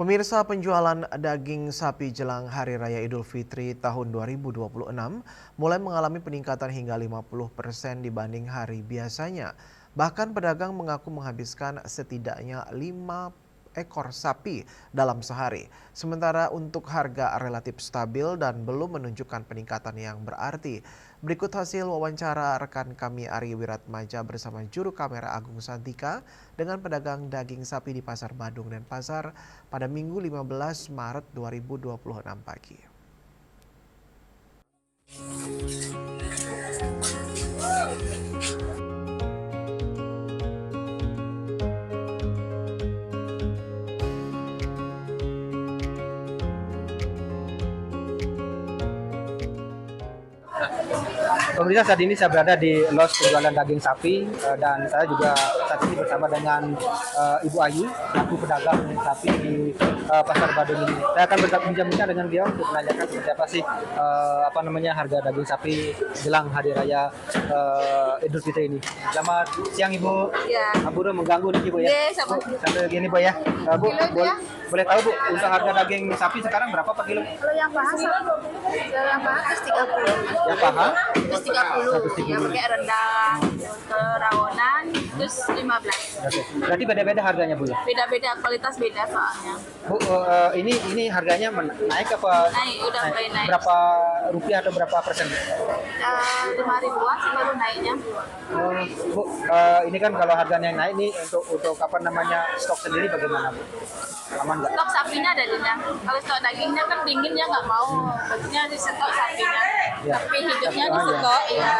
Pemirsa, penjualan daging sapi jelang Hari Raya Idul Fitri tahun 2026 mulai mengalami peningkatan hingga 50% dibanding hari biasanya. Bahkan pedagang mengaku menghabiskan setidaknya 5 ekor sapi dalam sehari. Sementara untuk harga relatif stabil dan belum menunjukkan peningkatan yang berarti. Berikut hasil wawancara rekan kami Ari Wiratmaja bersama juru kamera Agung Santika dengan pedagang daging sapi di Pasar Badung dan Pasar pada Minggu 15 Maret 2026 pagi. Pemirsa, saat ini saya berada di los penjualan daging sapi dan saya juga saat ini bersama dengan Ibu Ayu, selaku pedagang sapi di Pasar Badung ini. Saya akan berbincang dengan dia untuk menanyakan seperti apa sih harga daging sapi jelang Hari Raya Idul Fitri ini. Selamat siang Ibu. Ya. Abu mengganggu nih Ibu ya. Sampai gini Bu ya. Bu, boleh tahu Bu, untuk harga daging sapi sekarang berapa per kilo? Kalau yang paha terus 30. Yang paha? Terus 30. Yang pakai rendang, rawonan, terus 15. Oke. Berarti beda-beda harganya Bu ya? Beda-beda, kualitas beda soalnya. Bu, ini harganya naik apa? Naik, udah mulai naik. Berapa rupiah atau berapa persen? 5 ribuan sih baru naiknya. Bu, ini kan kalau harganya yang naik nih untuk stok sendiri bagaimana Bu? Aman nggak? Stok sapinya ada dina. Kalau stok dagingnya kan dingin ya nggak mau. Maksudnya di stok sapinya. Ya. Tapi hidupnya di stok, ya.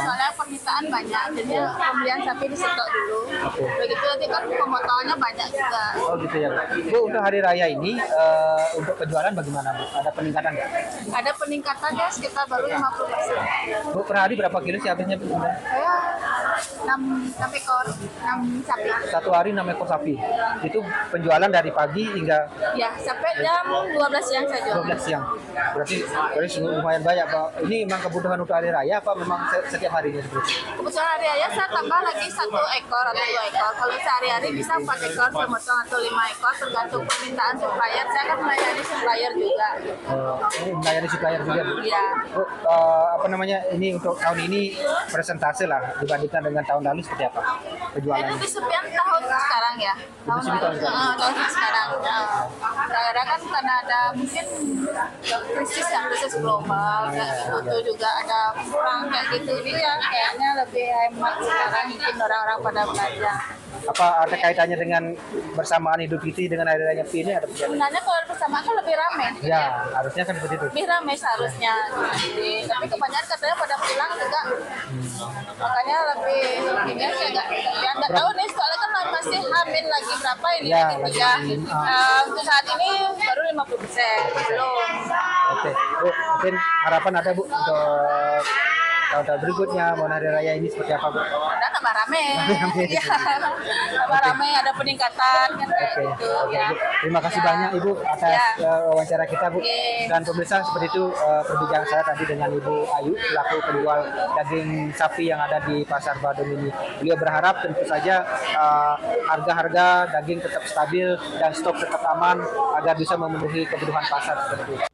Soalnya permintaan banyak, jadi pembelian sapi di stok dulu. Oke. Begitu nanti kan pemotongannya banyak juga. Oh gitu ya Bu. Untuk hari raya ini untuk penjualan bagaimana Bu? Ada peningkatan nggak? Ada peningkatan ya sekitar baru 50%. Bu, per hari berapa kilo sih habisnya Bu? Saya 6 ekor, 6 sapi. Satu hari 6 ekor sapi. Itu penjualan dari pagi hingga Ya, sampai jam 12 siang saya jual. 12 siang. Berarti lumayan banyak Pak. Ini memang kebutuhan untuk hari raya apa memang setiap harinya seperti itu? Kebetulan hari raya saya tambah lagi 1 ekor atau 2 ekor. Kalau sehari-hari bisa 4 ekor, semotong atau 5 ekor tergantung permintaan supplier. Saya kan melayani supplier juga. Ini melayani supplier juga Bu. Iya. Bu, ini untuk tahun ini presentase lah dibandingkan dengan tahun lalu seperti apa Itu penjualannya? kesepian tahun sekarang ya. Tahun Lebih sepi tahun sekarang. tahun sekarang. Karena kan karena ada mungkin krisis global kayak gitu juga ada perang kayak gitu. Jadi ya kayaknya lebih hemat sekarang mungkin orang-orang pada belanja. Apa ada kaitannya dengan bersamaan Idul Fitri dengan hari raya Nyepi ini ada perbedaan? Sebenarnya kalau bersama kan lebih ramai. Ya, harusnya kan seperti itu. Lebih ramai seharusnya. Tapi kebanyakan katanya pada pulang juga. Makanya lebih ini sih nggak tahu nih soalnya kan masih hamil lagi berapa ini Ya, ketiga. Untuk saat ini baru 50%. Belum. Oke, Bu, mungkin harapan ada Bu untuk tahun-tahun berikutnya mau hari raya ini seperti apa Bu? Ada tambah rame. Rame. Iya. Tambah rame, ada peningkatan kan kayak Oke, gitu oke, ya. Bu. Terima kasih Ya. banyak Ibu atas Ya. wawancara kita Bu. Oke. Dan pemirsa seperti itu perbincangan saya tadi dengan Ibu Ayu selaku penjual daging sapi yang ada di Pasar Badung ini. Beliau berharap tentu saja harga-harga daging tetap stabil dan stok tetap aman agar bisa memenuhi kebutuhan pasar seperti itu.